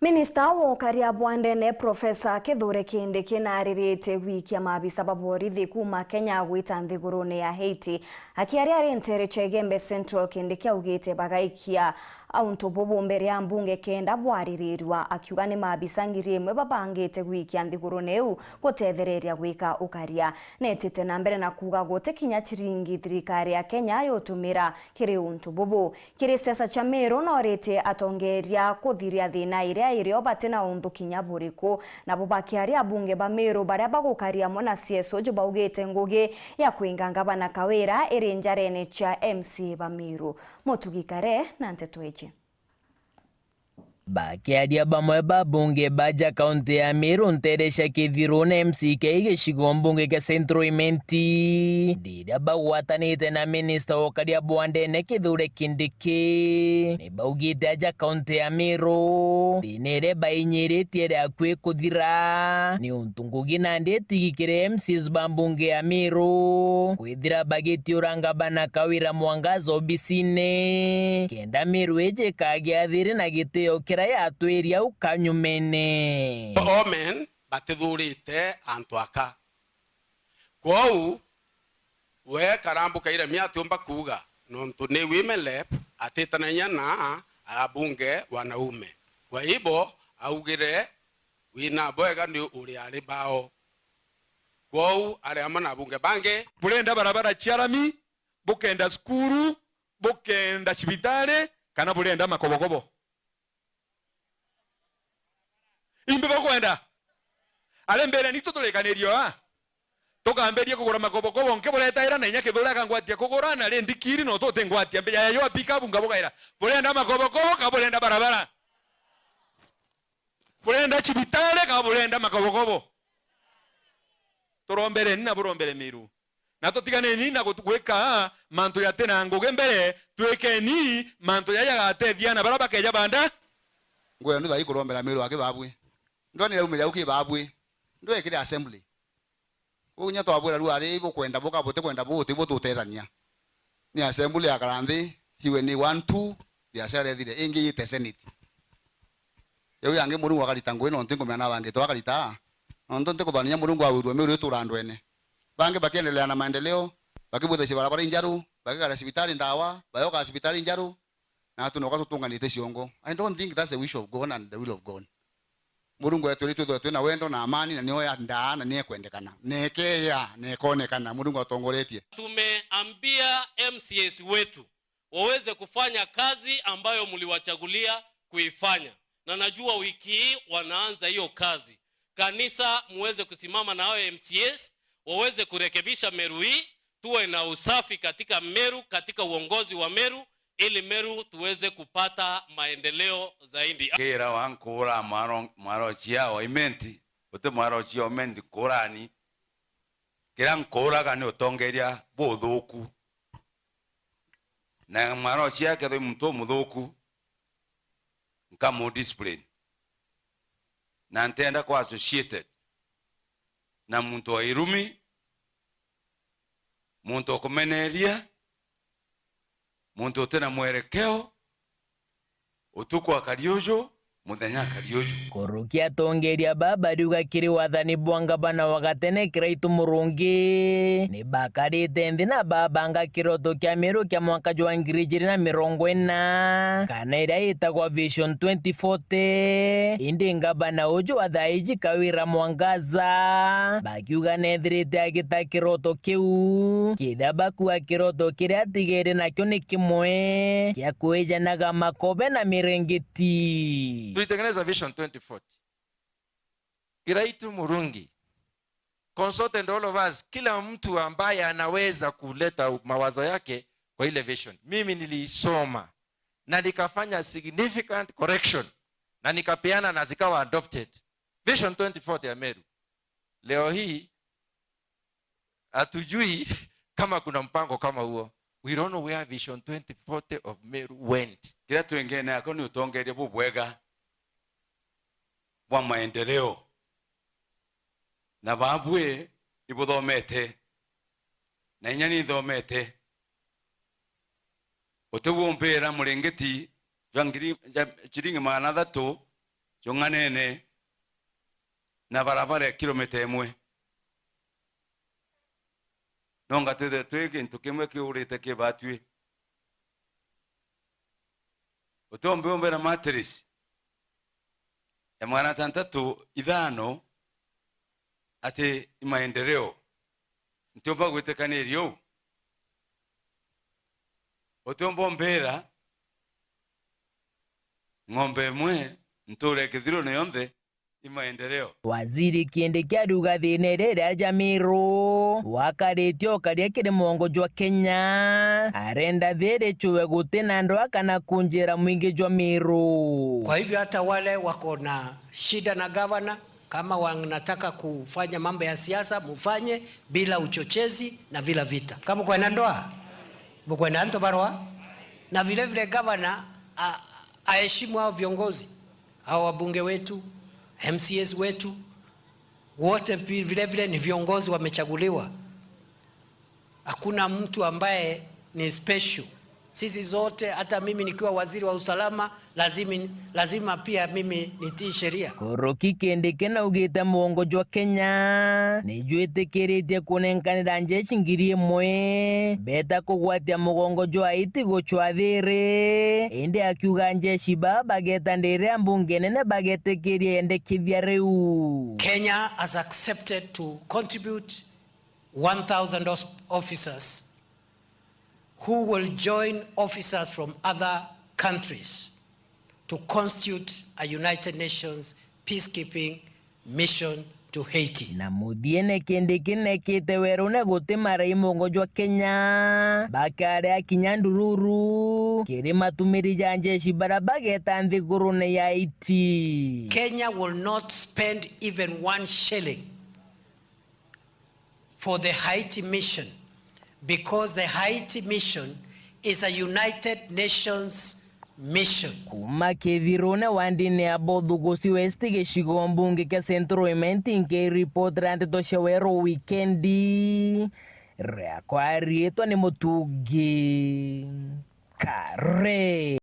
Minista wa KWARIRIA Profesa Kithure Kindiki naririte gwikia mabisa ba borithi kuma Kenya GWITA nthigurune ya HAITI akiaria rentere chegembe Central Kindiki augite bagaikia UNTU bobo mbere ya mbunge kenda BWARIRIA akiuga ni mabisa ngiri imwe babangite gwikia nthigurune u gutethereria gwika ukaria netite na mbere na kuga gote kinya chiringi thirikari ya Kenya yotumira kiri UNTU bobo kiri siasa cha MERU norite atongeria kuthiria thina irio batena undu kinya buriko na bubakiaria abunge ba MERU baria bagukaria mona CSO jo baugite ngugi ya kuinga ngabana KAWIRA irinjarene cha MC ba MERU motugikare na nteto eche bakiaria bamwe babunge baja kaunti ya MERU nteresha kithirune MCK gicigo mbunge ke Central Imenti ndiria bagwatanite na minista wa KWARIRIA Kithure Kindiki ni baugite aja kaunti ya MERU dinere bainyiritie ria kwi kuthira ni untu ngugi na ndetigikire MCs bambunge ya MERU kwithira bagiti urangabana KAWIRA mwangazo bisine kenda MERU eje kagiathire na gitio ya atwiria ukanyumene omen batithurite antu aka kwou we karambuka ire miatumba kuga nontu ni women rep atitananya na abunge wanaume kwa hivyo augire wina bwega ni uri ari bao kwou ari amana abunge bange burenda barabara chiarami bukenda skuru bukenda chibitare kana burenda makobokobo imbe bakwenda ale mbere ni tuturekanirio tukamberie kugura makobokobo nke bureta ira na inya kithura kangwatia kugura na rendi kiri no tote ngwatia mbe ya yo pick up ngabogaira burenda makobokobo ka burenda barabara burenda chibitale ka burenda makobokobo turombere na burombere miru na totigane ni na gutweka mantu ya tena nguge mbere tweke ni mantu ya yagatethia na baraba keja banda ngwe ndo dai kurombera miru akibabwe ndo ni umenya ukibabwe ndo ekire assembly unya to abwera ru ari bukwenda boka bote kwenda bote botutethania ni assembly ya karanthi hiwe ni 1-2 biashara thire ingi yite senate yewe yange murungu akalita ngwe no ntingo mena bange to akalita ndo nteko banya murungu awirwe miru turandwene bange bakiendelea na maendeleo bakibuthe barabara injaru bakigara hospitali ndawa bayoka hospitali injaru na tunoka tutunganite ciongo. I don't think that's the wish of God and the will of God. Murungu wetu ritu na wendo na amani na niyo ya ndaa na niye kwendekana nekeya nekonekana murungu atongoretie. Tumeambia MCAS wetu waweze kufanya kazi ambayo mliwachagulia kuifanya, na najua wiki hii wanaanza hiyo kazi. Kanisa muweze kusimama na hao MCAS waweze kurekebisha MERU hii, tuwe na usafi katika MERU, katika uongozi wa MERU, ili MERU tuweze kupata maendeleo zaidi. Kera wankura maro chia o imenti ote maro chia o menti korani kera nkora kani otongeria bodhoku na maro chia ke mto mudhoku nkamo discipline na ntenda kwa associated na muntu wa irumi muntu kumeneria muntu tena mwerekeo utuko akariojo muthenya kariojo kurukia tongeria baba riuga kiri wathani bwangabana wagatene kiraitu murungi ni bakarite nthi na babanga kiroto kia MERU kia mwaka jwa 2040 kana iria itagwa Vision 2040 indi ngabana uju athaiji KAWIRA mwangaza bakiuga nethirite agita kiroto kiu kitha bakua kiroto kiria atigire nakio ni kimwe kia kuijanaga makobe na mirengeti. Tulitengeneza Vision 2040. Kiraitu Murungi, consultant all of us, kila mtu ambaye anaweza kuleta mawazo yake kwa ile vision. Mimi niliisoma na nikafanya significant correction na nikapeana na zikawa adopted. Vision 2040 ya MERU. Leo hii hatujui kama kuna mpango kama huo. We don't know where Vision 2040 of MERU went. Kila tuengene akoni utongeria bubwega bwa maendeleo na babwe ibuthomete na inyani thomete uteguombera murengeti jangiri chiringi 300 chonganene na barabara kilomita 1 nonga twethe twi kintu kimwe kiurite kibatwi utombe ombe na matrix ya mwana tantatu ithano ati maendeleo ntiomba gwitekanirio utombo mbera ng'ombe mwe ntore kithiro ne yonde imaendeleo. Waziri Kindiki aruga thina rĩrĩa Meru wakaritio karia kiri mongo jwa Kenya arenda thiri chuwe gutina ndoa kana kunjira mwingi jwa Meru. Kwa hivyo hata wale wako na shida na gavana, kama wanataka kufanya mambo ya siasa mufanye bila uchochezi na bila vita. Kama kwa ndoa mko na nto barua na vile vile gavana aheshimu hao viongozi, hao wabunge wetu, MCAS wetu, wote vile vile ni viongozi wamechaguliwa. Hakuna mtu ambaye ni special. Sisi zote, hata mimi nikiwa waziri wa usalama, lazima pia mimi nitii sheria. Koroki Kindiki na ugite mongo jwa Kenya nijwitikirie kunenkanira njeshi ngiri imwe beta kugwatia mugongo jwa haiti gochwa thiri indi akiuga njeshi bagetandire ambunge nene bagetikirie endekithia riu. Kenya has accepted to contribute 1,000 officers who will join officers from other countries to constitute a United Nations peacekeeping mission to Haiti. Na mudiene Kindiki nekite werune gutimara imongo jwa Kenya bakare akinya ndururu kiri matumiri janjeshi barabageta nthigurune ya Haiti. Kenya will not spend even 1 shilling for the Haiti mission, because the Haiti mission is a United Nations mission. Kuma kithirone wandine abodhu gosi westi geshigo mbunge ke centro imenti nke report rante to shawero weekendi rea kwari eto ni mutugi kare.